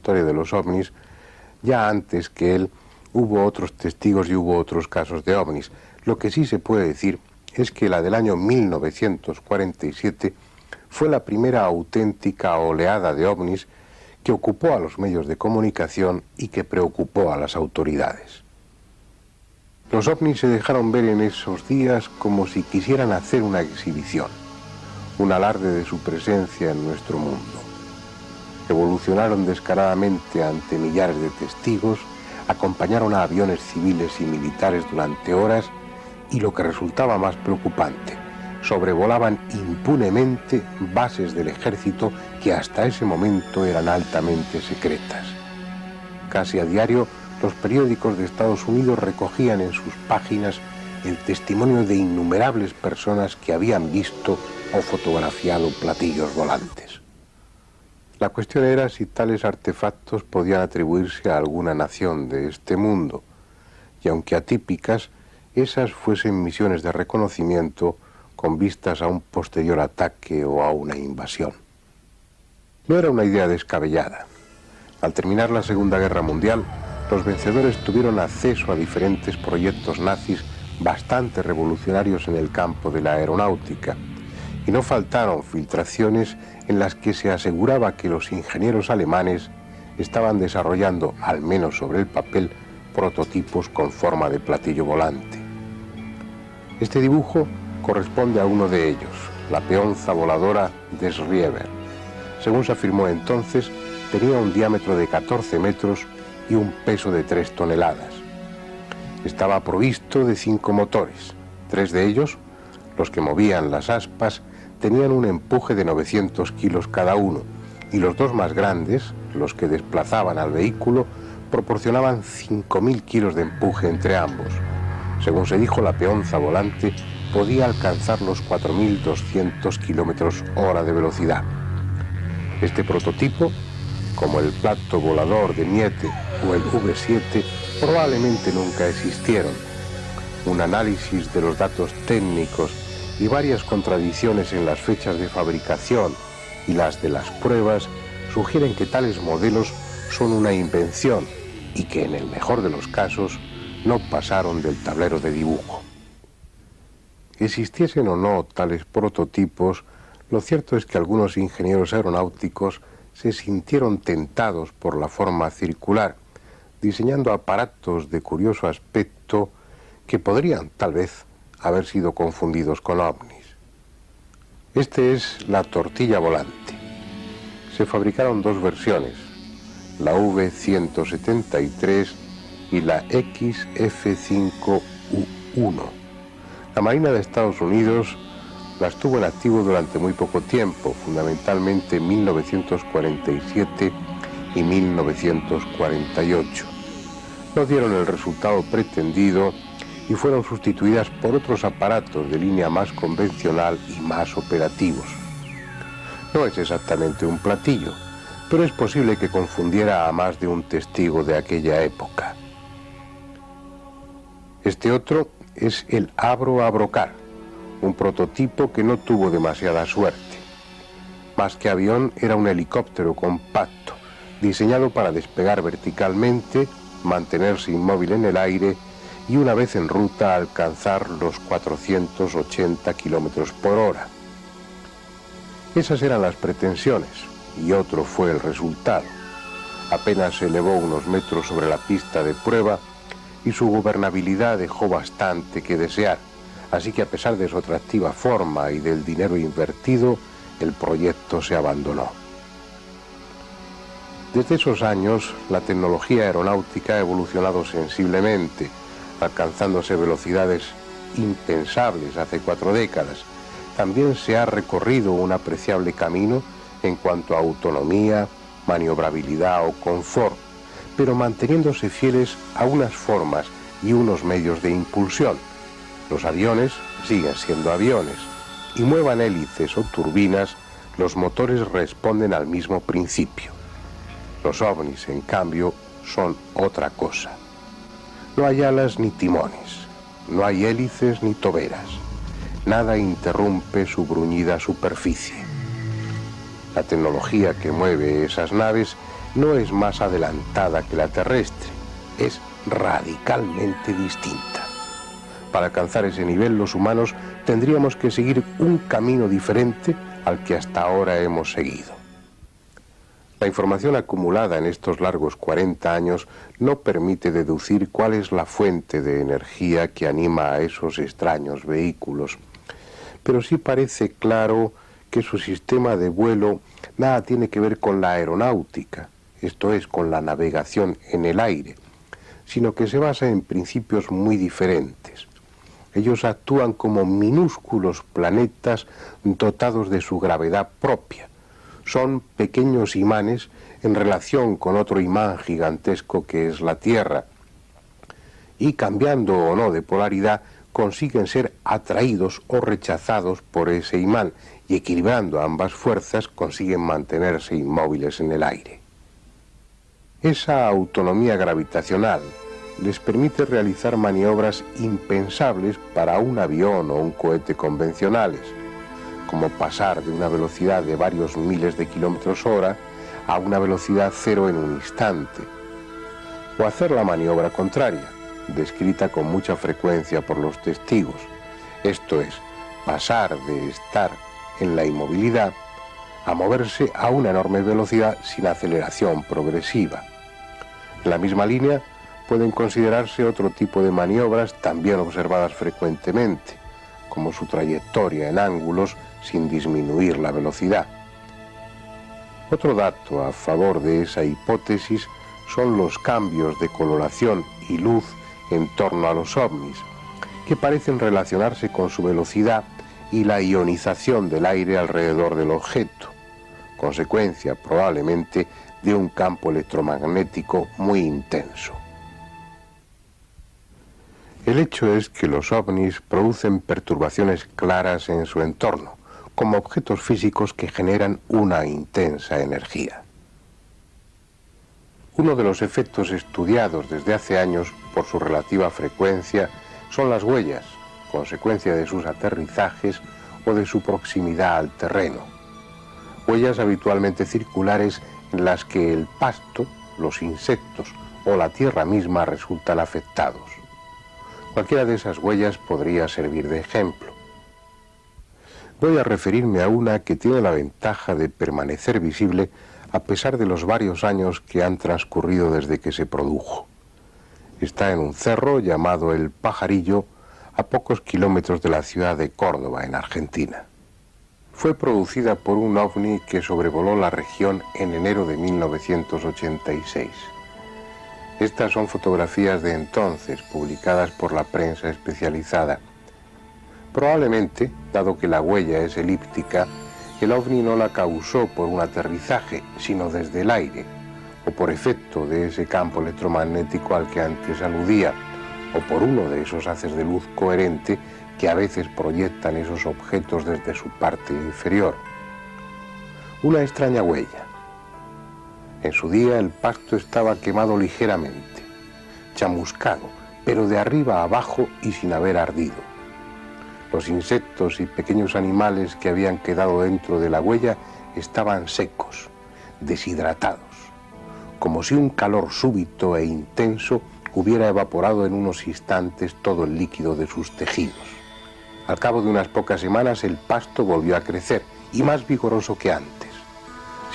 historia de los ovnis, ya antes que él hubo otros testigos y hubo otros casos de ovnis. Lo que sí se puede decir es que la del año 1947 fue la primera auténtica oleada de ovnis que ocupó a los medios de comunicación y que preocupó a las autoridades. Los ovnis se dejaron ver en esos días como si quisieran hacer una exhibición, un alarde de su presencia en nuestro mundo. Evolucionaron descaradamente ante millares de testigos, acompañaron a aviones civiles y militares durante horas y, lo que resultaba más preocupante, sobrevolaban impunemente bases del ejército que hasta ese momento eran altamente secretas. Casi a diario, los periódicos de Estados Unidos recogían en sus páginas el testimonio de innumerables personas que habían visto o fotografiado platillos volantes. La cuestión era si tales artefactos podían atribuirse a alguna nación de este mundo, y aunque atípicas, esas fuesen misiones de reconocimiento con vistas a un posterior ataque o a una invasión. No era una idea descabellada. Al terminar la Segunda Guerra Mundial, los vencedores tuvieron acceso a diferentes proyectos nazis bastante revolucionarios en el campo de la aeronáutica, y no faltaron filtraciones en las que se aseguraba que los ingenieros alemanes estaban desarrollando, al menos sobre el papel, prototipos con forma de platillo volante. Este dibujo corresponde a uno de ellos, la peonza voladora des Rieber. Según se afirmó entonces, tenía un diámetro de 14 metros y un peso de 3 toneladas. Estaba provisto de 5 motores. 3 de ellos, los que movían las aspas, tenían un empuje de 900 kilos cada uno, y los 2 más grandes, los que desplazaban al vehículo, proporcionaban 5.000 kilos de empuje entre ambos. Según se dijo, la peonza volante podía alcanzar los 4.200 kilómetros hora de velocidad. Este prototipo, como el plato volador de Miete o el V-7, probablemente nunca existieron. Un análisis de los datos técnicos y varias contradicciones en las fechas de fabricación y las de las pruebas sugieren que tales modelos son una invención y que en el mejor de los casos no pasaron del tablero de dibujo. Existiesen o no tales prototipos, lo cierto es que algunos ingenieros aeronáuticos se sintieron tentados por la forma circular, diseñando aparatos de curioso aspecto que podrían, tal vez, haber sido confundidos con ovnis. Este es la tortilla volante. Se fabricaron 2 versiones, la V-173 y la XF-5U1. La Marina de Estados Unidos las tuvo en activo durante muy poco tiempo, fundamentalmente en 1947 y 1948. No dieron el resultado pretendido y fueron sustituidas por otros aparatos de línea más convencional y más operativos. No es exactamente un platillo, pero es posible que confundiera a más de un testigo de aquella época. Este otro es el Abro-Abrocar, un prototipo que no tuvo demasiada suerte. Más que avión, era un helicóptero compacto, diseñado para despegar verticalmente, mantenerse inmóvil en el aire y una vez en ruta alcanzar los 480 kilómetros por hora. Esas eran las pretensiones y otro fue el resultado. Apenas se elevó unos metros sobre la pista de prueba y su gobernabilidad dejó bastante que desear, así que a pesar de su atractiva forma y del dinero invertido, el proyecto se abandonó. Desde esos años, la tecnología aeronáutica ha evolucionado sensiblemente, alcanzándose velocidades impensables hace 4 décadas. También se ha recorrido un apreciable camino en cuanto a autonomía, maniobrabilidad o confort, pero manteniéndose fieles a unas formas y unos medios de impulsión. Los aviones siguen siendo aviones, y muevan hélices o turbinas, los motores responden al mismo principio. Los ovnis, en cambio, son otra cosa. No hay alas ni timones, no hay hélices ni toberas. Nada interrumpe su bruñida superficie. La tecnología que mueve esas naves no es más adelantada que la terrestre, es radicalmente distinta. Para alcanzar ese nivel, los humanos tendríamos que seguir un camino diferente al que hasta ahora hemos seguido. La información acumulada en estos largos 40 años no permite deducir cuál es la fuente de energía que anima a esos extraños vehículos, pero sí parece claro que su sistema de vuelo nada tiene que ver con la aeronáutica, esto es, con la navegación en el aire, sino que se basa en principios muy diferentes. Ellos actúan como minúsculos planetas dotados de su gravedad propia. Son pequeños imanes en relación con otro imán gigantesco que es la Tierra. Y cambiando o no de polaridad, consiguen ser atraídos o rechazados por ese imán y equilibrando ambas fuerzas consiguen mantenerse inmóviles en el aire. Esa autonomía gravitacional les permite realizar maniobras impensables para un avión o un cohete convencionales, como pasar de una velocidad de varios miles de kilómetros hora a una velocidad cero en un instante, o hacer la maniobra contraria, descrita con mucha frecuencia por los testigos, esto es, pasar de estar en la inmovilidad a moverse a una enorme velocidad sin aceleración progresiva. En la misma línea pueden considerarse otro tipo de maniobras también observadas frecuentemente, como su trayectoria en ángulos sin disminuir la velocidad. Otro dato a favor de esa hipótesis son los cambios de coloración y luz en torno a los ovnis, que parecen relacionarse con su velocidad y la ionización del aire alrededor del objeto, consecuencia probablemente de un campo electromagnético muy intenso. El hecho es que los ovnis producen perturbaciones claras en su entorno, como objetos físicos que generan una intensa energía. Uno de los efectos estudiados desde hace años por su relativa frecuencia son las huellas, consecuencia de sus aterrizajes o de su proximidad al terreno. Huellas habitualmente circulares en las que el pasto, los insectos o la tierra misma resultan afectados. Cualquiera de esas huellas podría servir de ejemplo. Voy a referirme a una que tiene la ventaja de permanecer visible a pesar de los varios años que han transcurrido desde que se produjo. Está en un cerro llamado El Pajarillo, a pocos kilómetros de la ciudad de Córdoba, en Argentina. Fue producida por un ovni que sobrevoló la región en enero de 1986. Estas son fotografías de entonces, publicadas por la prensa especializada. Probablemente, dado que la huella es elíptica, el ovni no la causó por un aterrizaje, sino desde el aire, o por efecto de ese campo electromagnético al que antes aludía, o por uno de esos haces de luz coherente que a veces proyectan esos objetos desde su parte inferior. Una extraña huella. En su día el pasto estaba quemado ligeramente, chamuscado, pero de arriba a abajo y sin haber ardido. Los insectos y pequeños animales que habían quedado dentro de la huella estaban secos, deshidratados, como si un calor súbito e intenso hubiera evaporado en unos instantes todo el líquido de sus tejidos. Al cabo de unas pocas semanas el pasto volvió a crecer, y más vigoroso que antes.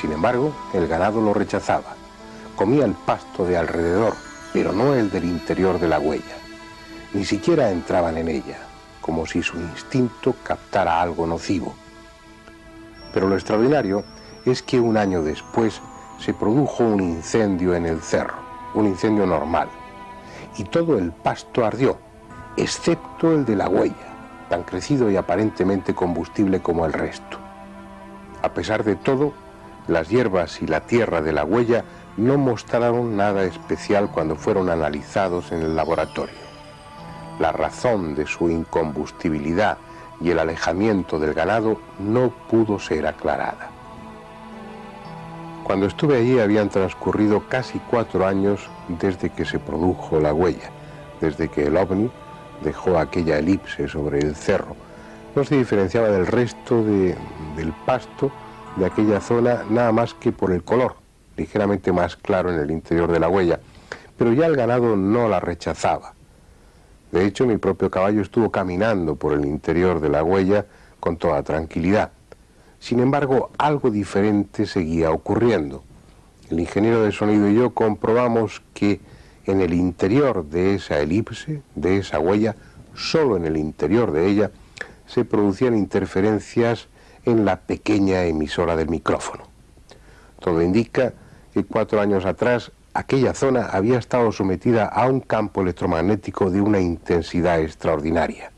Sin embargo, el ganado lo rechazaba. Comía el pasto de alrededor, pero no el del interior de la huella. Ni siquiera entraban en ella, como si su instinto captara algo nocivo. Pero lo extraordinario es que un año después se produjo un incendio en el cerro, un incendio normal, y todo el pasto ardió, excepto el de la huella, tan crecido y aparentemente combustible como el resto. A pesar de todo, las hierbas y la tierra de la huella no mostraron nada especial cuando fueron analizados en el laboratorio. La razón de su incombustibilidad y el alejamiento del ganado no pudo ser aclarada. Cuando estuve allí habían transcurrido casi 4 años desde que se produjo la huella, desde que el ovni dejó aquella elipse sobre el cerro. No se diferenciaba del resto del pasto de aquella zona nada más que por el color, ligeramente más claro en el interior de la huella, pero ya el ganado no la rechazaba. De hecho, mi propio caballo estuvo caminando por el interior de la huella con toda tranquilidad. Sin embargo, algo diferente seguía ocurriendo. El ingeniero de sonido y yo comprobamos que en el interior de esa elipse, de esa huella, solo en el interior de ella, se producían interferencias en la pequeña emisora del micrófono. Todo indica que 4 años atrás aquella zona había estado sometida a un campo electromagnético de una intensidad extraordinaria.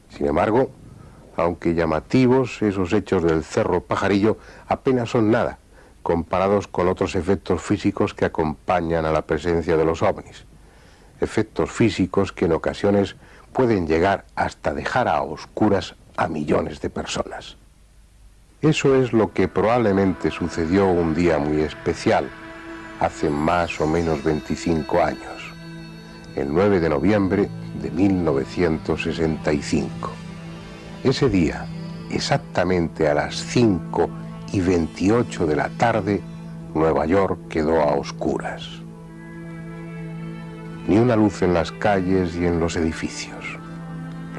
Sin embargo, aunque llamativos, esos hechos del Cerro Pajarillo apenas son nada comparados con otros efectos físicos que acompañan a la presencia de los ovnis. Efectos físicos que en ocasiones pueden llegar hasta dejar a oscuras a millones de personas. Eso es lo que probablemente sucedió un día muy especial, hace más o menos 25 años, el 9 de noviembre de 1965. Ese día, exactamente a las 5:28 de la tarde, Nueva York quedó a oscuras. Ni una luz en las calles y en los edificios.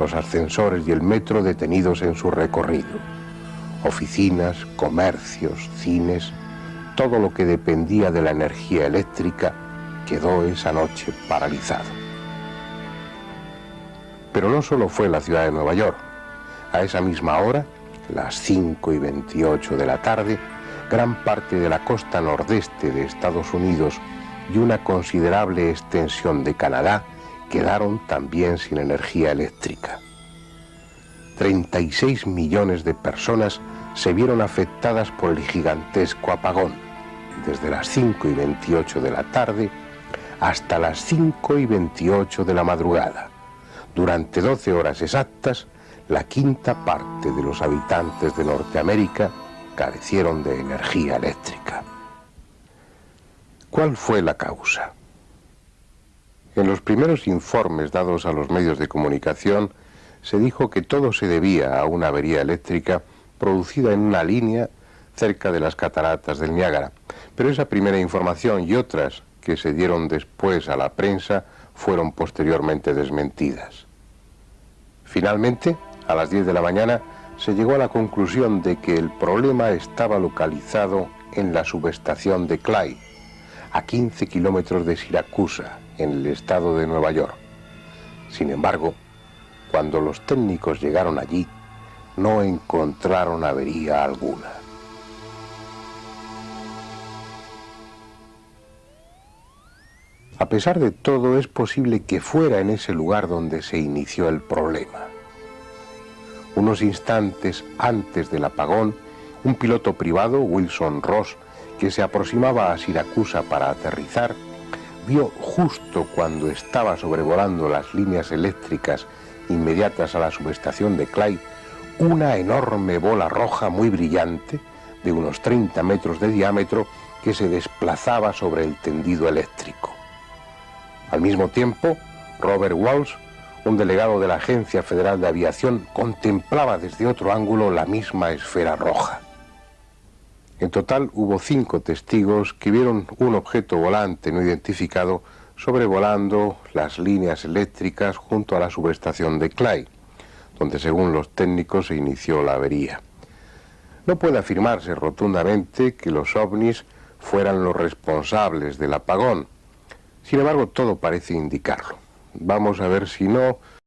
Los ascensores y el metro detenidos en su recorrido. Oficinas, comercios, cines, todo lo que dependía de la energía eléctrica quedó esa noche paralizado. Pero no solo fue la ciudad de Nueva York. A esa misma hora, las 5:28 de la tarde, gran parte de la costa nordeste de Estados Unidos y una considerable extensión de Canadá quedaron también sin energía eléctrica. 36 millones de personas se vieron afectadas por el gigantesco apagón, desde las 5:28 de la tarde hasta las 5:28 de la madrugada. Durante 12 horas exactas, la quinta parte de los habitantes de Norteamérica carecieron de energía eléctrica. ¿Cuál fue la causa? En los primeros informes dados a los medios de comunicación se dijo que todo se debía a una avería eléctrica producida en una línea cerca de las cataratas del Niágara, pero esa primera información y otras que se dieron después a la prensa fueron posteriormente desmentidas. Finalmente, a las 10 de la mañana, se llegó a la conclusión de que el problema estaba localizado en la subestación de Clyde, a 15 kilómetros de Siracusa, en el estado de Nueva York. Sin embargo, cuando los técnicos llegaron allí, no encontraron avería alguna. A pesar de todo, es posible que fuera en ese lugar donde se inició el problema. Unos instantes antes del apagón, un piloto privado, Wilson Ross, que se aproximaba a Siracusa para aterrizar, vio justo cuando estaba sobrevolando las líneas eléctricas inmediatas a la subestación de Clyde, una enorme bola roja muy brillante, de unos 30 metros de diámetro, que se desplazaba sobre el tendido eléctrico. Al mismo tiempo, Robert Walsh, un delegado de la Agencia Federal de Aviación, contemplaba desde otro ángulo la misma esfera roja. En total hubo 5 testigos que vieron un objeto volante no identificado sobrevolando las líneas eléctricas junto a la subestación de Clyde, donde según los técnicos se inició la avería. No puede afirmarse rotundamente que los ovnis fueran los responsables del apagón. Sin embargo, todo parece indicarlo. Vamos a ver si no